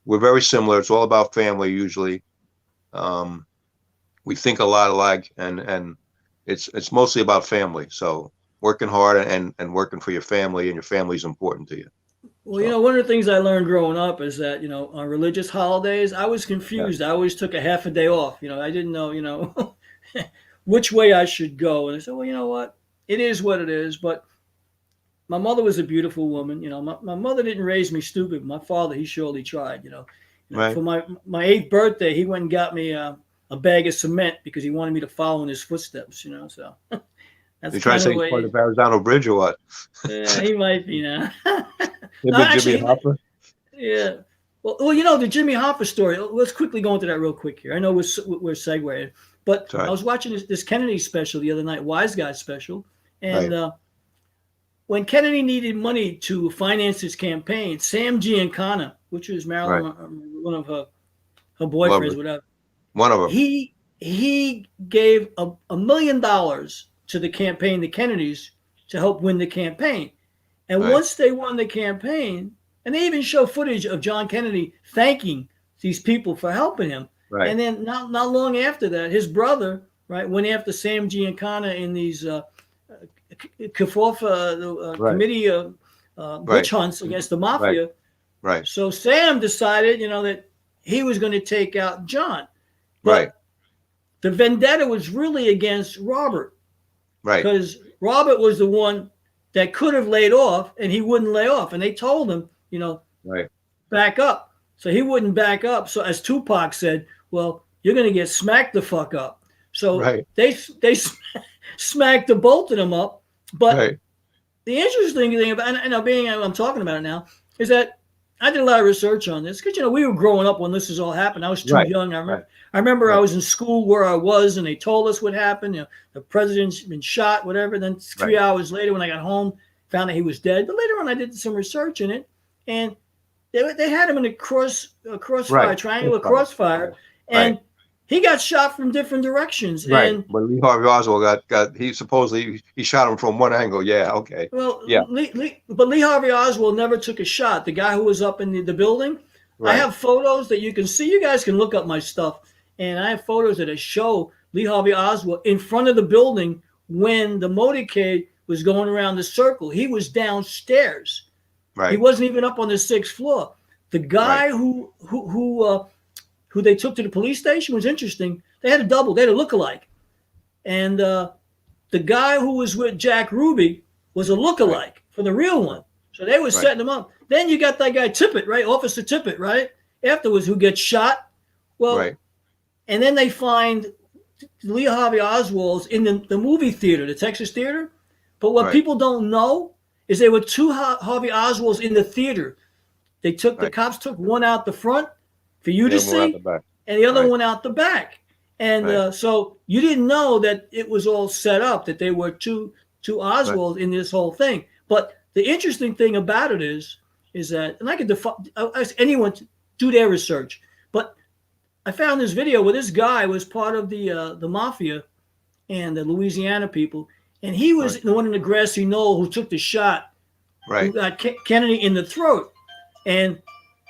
we're very similar. It's all about family usually. We think a lot alike, and it's mostly about family. So working hard and working for your family, and your family is important to you. Well, one of the things I learned growing up is that, on religious holidays, I was confused. I always took a half a day off. I didn't know, which way I should go. And I said, well, you know what? It is what it is. But my mother was a beautiful woman. My mother didn't raise me stupid. My father, he surely tried, Right. For my 8th birthday, he went and got me a bag of cement because he wanted me to follow in his footsteps, so. That's you trying to say he's part of the Verrazano Bridge or what? Yeah, he might be now. Jimmy Hoffa? Yeah. Well, the Jimmy Hoffa story. Let's quickly go into that real quick here. I know we're segueing, but I was watching this Kennedy special the other night, Wise Guy special, and when Kennedy needed money to finance his campaign, Sam Giancana, which was Marilyn, one of her boyfriends, whatever. One of them. He gave $1 million to the campaign, the Kennedys, to help win the campaign. And once they won the campaign, and they even show footage of John Kennedy thanking these people for helping him. Right. And then not long after that, his brother, went after Sam Giancana in these committee witch hunts against the mafia. Right. So Sam decided, that he was going to take out John. But the vendetta was really against Robert. Right. Because Robert was the one that could have laid off, and he wouldn't lay off. And they told him, back up. So he wouldn't back up. So as Tupac said, well, you're going to get smacked the fuck up. So they smacked the both of them up. But the interesting thing about, and I'm talking about it now, is that I did a lot of research on this because we were growing up when this was all happened. I was too Right. young. Right. I remember I Right. was in school where I was, and they told us what happened. The president's been shot, whatever. Then three Right. hours later, when I got home, found that he was dead. But later on, I did some research in it, and they had him in a crossfire, Right. triangular Right. crossfire, Right. and he got shot from different directions. Right. And But Lee Harvey Oswald got he supposedly he shot him from one angle. Yeah. Okay. well, Yeah. but Lee Harvey Oswald never took a shot. The guy who was up in the building, I Right. have photos that you can see. You guys can look up my stuff, and I have photos that show Lee Harvey Oswald in front of the building when the motorcade was going around the circle. He was downstairs. He Right. wasn't even up on the sixth floor. The Right. guy who they took to the police station was interesting. They had a double. They had a lookalike, and the guy who was with Jack Ruby was a Right. lookalike for the real one. So they were Right. setting him up. Then you got that guy Tippit, right? Officer Tippit, right? Afterwards, who gets shot. Well, Right. and then they find Lee Harvey Oswald's in the movie theater, the Texas Theater. But what Right. people don't know is there were two Harvey Oswalds in the theater. The Right. cops took one out the front for you to Then we're out the see, back. and the other Right. one out the back. And Right. so you didn't know that it was all set up, that they were two Right. Oswalds in this whole thing. But the interesting thing about it is that, and I could ask anyone to do their research, but I found this video where this guy was part of the mafia and the Louisiana people, and he was Right. the one in the grassy knoll who took the shot, who Right. got Kennedy in the throat. And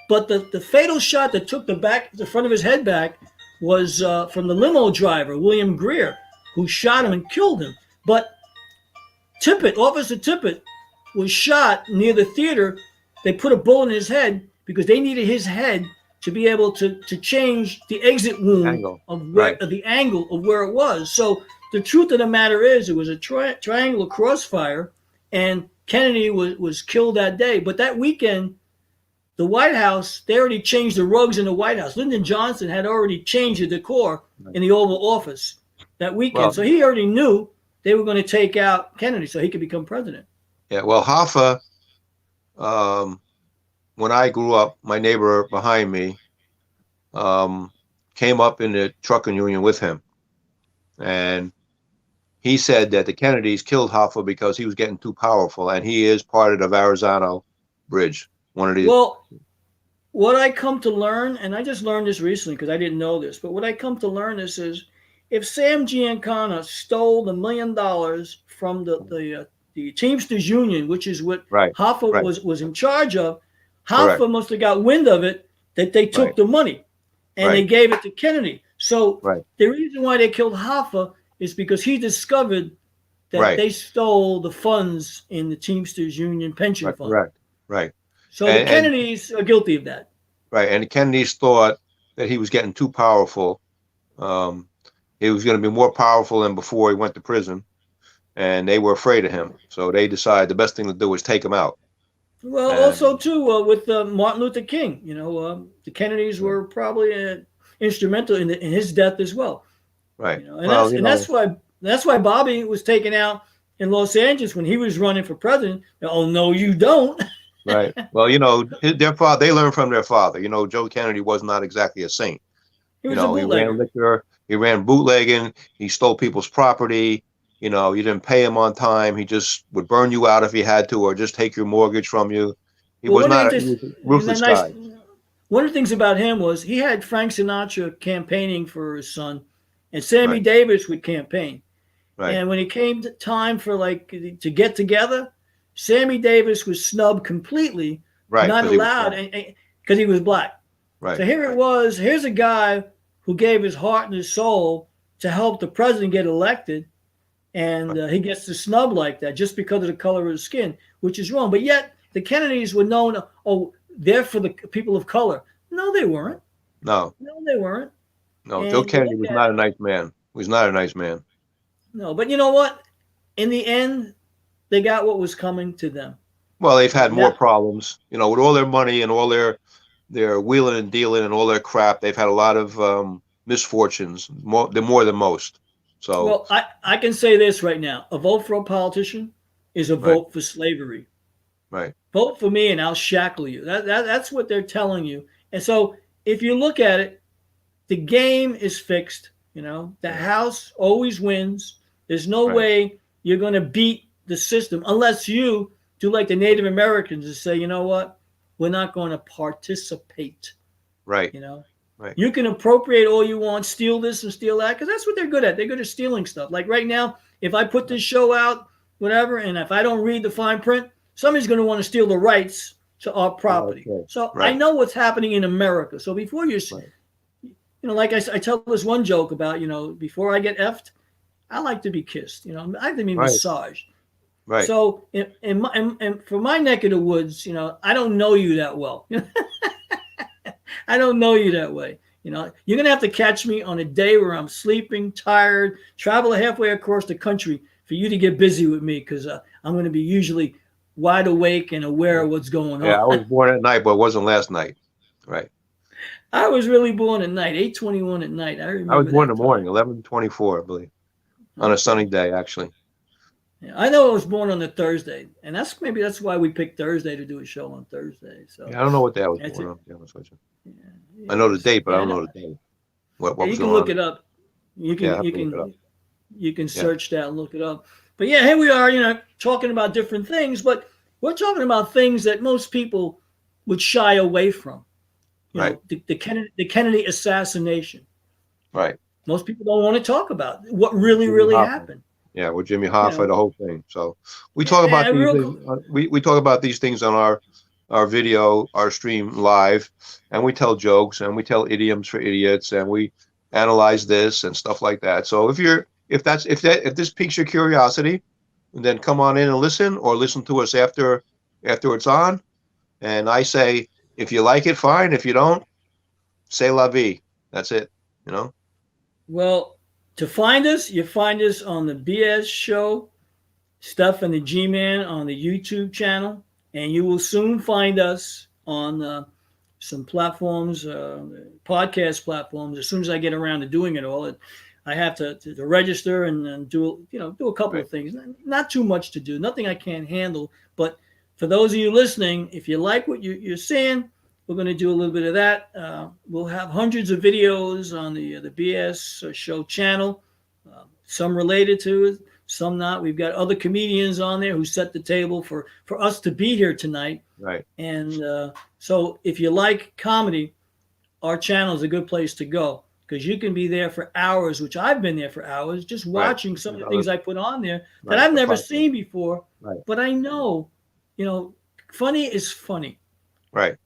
but the fatal shot that took the front of his head back was from the limo driver, William Greer, who shot him and killed him. But Officer Tippit, was shot near the theater. They put a bullet in his head because they needed his head to be able to change the exit wound Angle. of Right. the angle of where it was. So the truth of the matter is, it was a triangular crossfire, and Kennedy was killed that day. But that weekend, the White House, they already changed the rugs in the White House. Lyndon Johnson had already changed the decor in the Oval Office that weekend. Well, So he already knew they were going to take out Kennedy so he could become president. yeah. Well, Hoffa, when I grew up, my neighbor behind me came up in the trucking union with him, and he said that the Kennedys killed Hoffa because he was getting too powerful, and he is part of the Verrazano Bridge. One of these. Well, what I come to learn, and I just learned this recently because I didn't know this, but what I come to learn is if Sam Giancana stole $1 million from the Teamsters Union, which is what Right. Hoffa Right. was in charge of, Correct. Hoffa must have got wind of it that they took Right. the money and they Right. gave it to Kennedy. So Right. the reason why they killed Hoffa is because he discovered that Right. they stole the funds in the Teamsters Union pension Right. fund. Correct. Right. So the Kennedys are guilty of that. Right. And the Kennedys thought that he was getting too powerful. He was going to be more powerful than before he went to prison, and they were afraid of him. So they decided the best thing to do was take him out. Well, And- also too with Martin Luther King, the Kennedys were probably instrumental in his death as well. Right. And that's why Bobby was taken out in Los Angeles when he was running for president. Oh no, you don't. Right. Well, their father, they learned from their father. Joe Kennedy was not exactly a saint. He was a He bootlegger. ran liquor, he ran bootlegging, he stole people's property. You didn't pay him on time. He just would burn you out if he had to, or just take your mortgage from you. He was not a ruthless guy. One of the things about him was he had Frank Sinatra campaigning for his son, and Sammy Right. Davis would campaign. Right. And when it came to time for to get together, Sammy Davis was snubbed completely, Right. not 'cause he was allowed, black. because he was black. Right. So here's a guy who gave his heart and his soul to help the president get elected, and he gets the snub like that just because of the color of his skin, which is wrong. But yet the Kennedys were known, they're for the people of color. No, they weren't. No. No, they weren't. No. And Joe Kennedy look was at not a nice man. He was not a nice man. No, but you know what? In the end, they got what was coming to them. Well, they've had more Yeah. problems, with all their money and all their wheeling and dealing and all their crap. They've had a lot of misfortunes, more than most. So, Well, I can say this right now: a vote for a politician is a vote for slavery. Right. Vote for me and I'll shackle you. That's what they're telling you. And so if you look at it, the game is fixed. The Yeah. house always wins. There's no Right. way you're going to beat the system unless you do like the Native Americans and say, you know what, we're not going to participate. Right. You know, Right. you can appropriate all you want, steal this and steal that, because that's what they're good at. They're good at stealing stuff. Like right now, if I put this show out, whatever, and if I don't read the fine print, somebody's going to want to steal the rights to our property. Okay. So I Right. know what's happening in America. So before Right. like I tell this one joke about, before I get effed, I like to be kissed. I like to be Right. massaged. Right. So in for my neck of the woods, I don't know you that well. I don't know you that way. You're gonna have to catch me on a day where I'm sleeping, tired, travel halfway across the country for you to get busy with me, because I'm gonna be usually wide awake and aware of what's going Yeah, on. I was born at night, but it wasn't last night. Right. I was really born at night, 8:21 at night. I I was remember born in that the time. morning, 11:24, I believe, on a sunny Okay. day, actually. Yeah, I know I was born on a Thursday, and that's why we picked Thursday to do a show on Thursday. So Yeah, I don't know what day I was that's born it. on, to be honest with you. Yeah, I know the so, date, but I yeah, don't no, know the day. What yeah, was you can going look on? it up. You Yeah, I can have you to look it up. can you can Yeah. search that and look it up. But yeah, here we are, talking about different things, but we're talking about things that most people would shy away from. Right. The Kennedy assassination. Right. Most people don't want to talk about what really, Jimmy really Hoffa. happened. Yeah, with Jimmy You Hoffa, know, the whole thing. So we talk about these real. things. We talk about these things on our video, our stream live, and we tell jokes and we tell idioms for idiots, and we analyze this and stuff like that. So if this piques your curiosity, then come on in and listen, or listen to us after it's on. And I say, if you like it, fine. If you don't, say la vie. That's it. You know. Well, to find us, you find us on the BS show, Stuff and the G-Man on the YouTube channel, and you will soon find us on some platforms, podcast platforms. As soon as I get around to doing it all, I have to register and do a couple Right. of things. Not too much to do, nothing I can't handle. But for those of you listening, if you like what you're seeing, we're going to do a little bit of that. We'll have hundreds of videos on the BS show channel, some related to it, some not. We've got other comedians on there who set the table for us to be here tonight. Right. And so if you like comedy, our channel is a good place to go, because you can be there for hours, which I've been there for hours, just Right. watching some of the Other, things I put on there that right. I've The never podcast. seen before. Right. But I know, funny is funny. Right.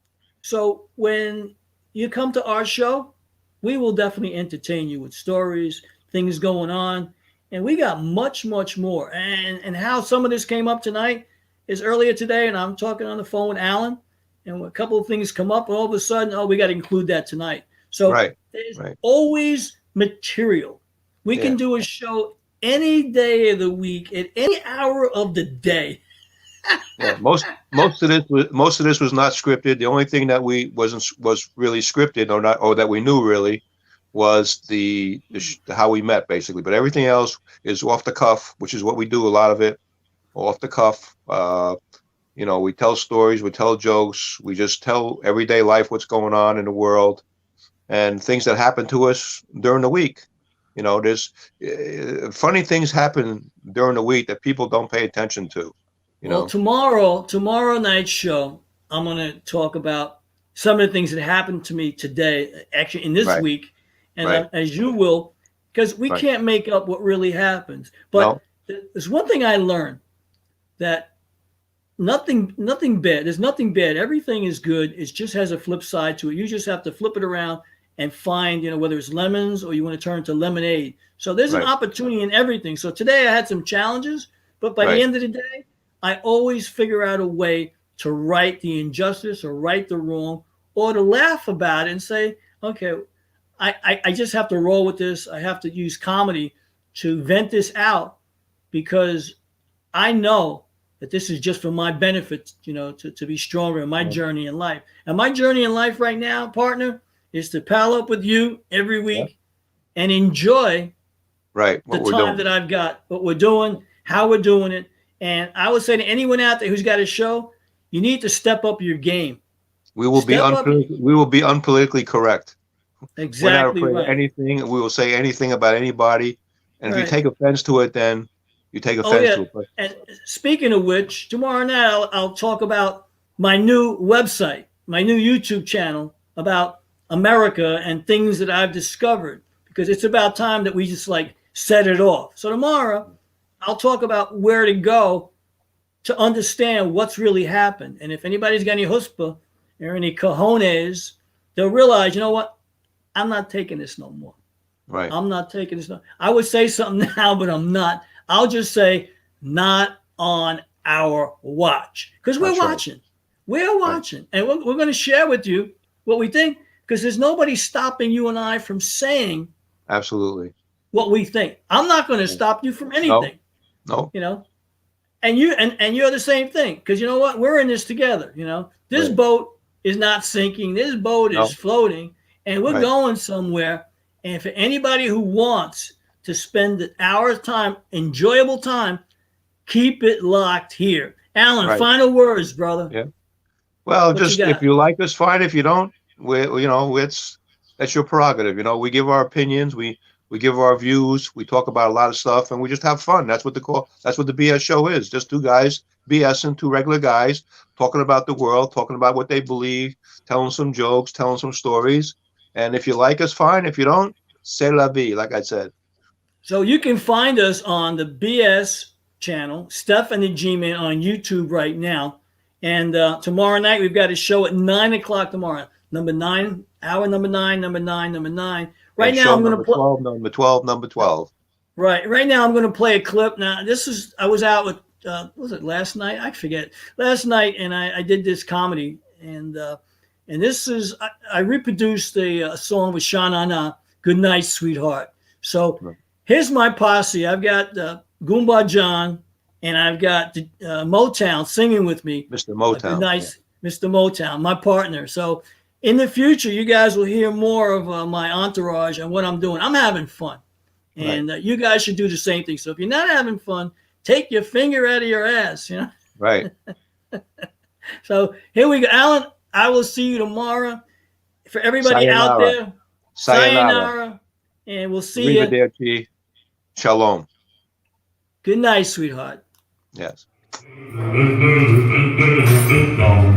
So when you come to our show, we will definitely entertain you with stories, things going on, and we got much, much more. And how some of this came up tonight is earlier today, and I'm talking on the phone with Allan, and a couple of things come up, and all of a sudden, we got to include that tonight. So Right. there's Right. always material. We Yeah. can do a show any day of the week, at any hour of the day. Yeah. Most of this was not scripted. The only thing that was really scripted, or that we knew really, was how we met, basically. But everything else is off the cuff, which is what we do, a lot of it off the cuff. We tell stories, we tell jokes, we just tell everyday life, what's going on in the world, and things that happen to us during the week. There's funny things happen during the week that people don't pay attention to. Well, tomorrow night's show, I'm going to talk about some of the things that happened to me today, actually in this Right. week, and Right. As you will, because we Right. can't make up what really happens. But No. there's one thing I learned, that nothing bad. There's nothing bad. Everything is good. It just has a flip side to it. You just have to flip it around and find, whether it's lemons or you want to turn it to lemonade. So there's an Right. opportunity in everything. So today I had some challenges, but by the Right. end of the day, I always figure out a way to right the injustice or right the wrong, or to laugh about it and say, okay, I just have to roll with this. I have to use comedy to vent this out, because I know that this is just for my benefit, to be stronger in my journey in life. And my journey in life right now, partner, is to pal up with you every Yeah. week and enjoy Right. the What we're time doing. that I've got, what we're doing, how we're doing it. And I would say to anyone out there who's got a show, You need to step up your game. We will be Step up. unpolitically correct. We're not Exactly afraid of right. anything. We will say anything about anybody. And if you Right. take offense to it, then you take Oh offense yeah. to it. But And speaking of which, tomorrow night I'll talk about my new website, my new YouTube channel about America and things that I've discovered, because it's about time that we just like set it off. So tomorrow I'll talk about where to go to understand what's really happened. And if anybody's got any chutzpah or any cojones, they'll realize, you know what? I'm not taking this no more. right, I'm not taking this. No. I would say something now, but I'm not. I'll just say, not on our watch, because we're that's right. watching. We're watching. And we're going to share with you what we think, because there's nobody stopping you and I from saying Absolutely. what we think. I'm not going to stop you from anything. No. You know, and you're the same thing, because you know what, we're in this together. You know, this Right. boat is not sinking, this boat No. is floating, and we're Right. going somewhere. And for anybody who wants to spend an hour's time, enjoyable time, keep it locked here. Allan, Right. final words, brother. Yeah. Well, What just you got? if you like us, fine. If you don't, that's your prerogative. We give our opinions, we give our views, we talk about a lot of stuff, and we just have fun. That's what the BS show is. Just two guys BSing, two regular guys talking about the world, talking about what they believe, telling some jokes, telling some stories. And if you like us, fine. If you don't, c'est la vie, like I said. So you can find us on the BS channel, Stef and the G-Man on YouTube right now. And tomorrow night, we've got a show at 9 o'clock tomorrow. Number 9, hour number 9, number 9, number 9. Right And now, I'm going to play. 12, number 12, number 12. Right now, I'm going to play a clip. Now, I was out with, was it last night? I forget. Last night, and I did this comedy. And this is, I reproduced a song with Sha Na Na, Good Night, Sweetheart. So here's my posse. I've got Goomba John, and I've got Motown singing with me. Mr. Motown. Nice, Mr. Motown, my partner. So in the future, you guys will hear more of my entourage and what I'm doing. I'm having fun. And you guys should do the same thing. So if you're not having fun, take your finger out of your ass, Right. So here we go. Allan, I will see you tomorrow. For everybody out there, sayonara. And we'll see you. Arrivederci. Shalom. Good night, sweetheart. Yes.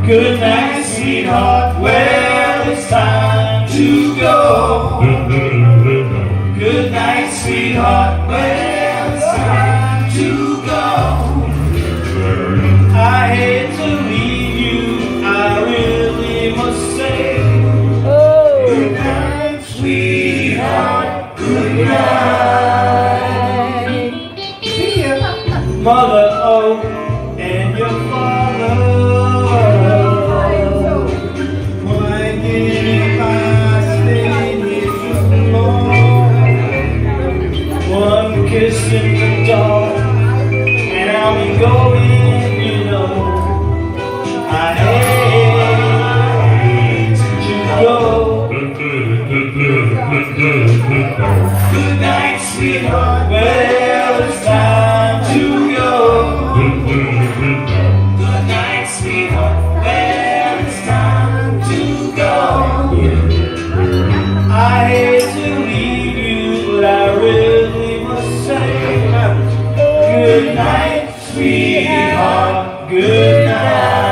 Good night, sweetheart. Well, it's time to go. Good night, sweetheart. Well, it's time to go. I hate to leave you, I really must say. Oh, good night, sweetheart. Good night. See ya. Mother, oh, and your father. Why can't I stay here too long? One kiss in the dark, and I'll be going, I hate to go. Good night, sweetheart. Well, it's time to go. Good night, sweetheart. Well, it's time to go. I hate to leave you, but I really must say, good night, sweetheart. Good night.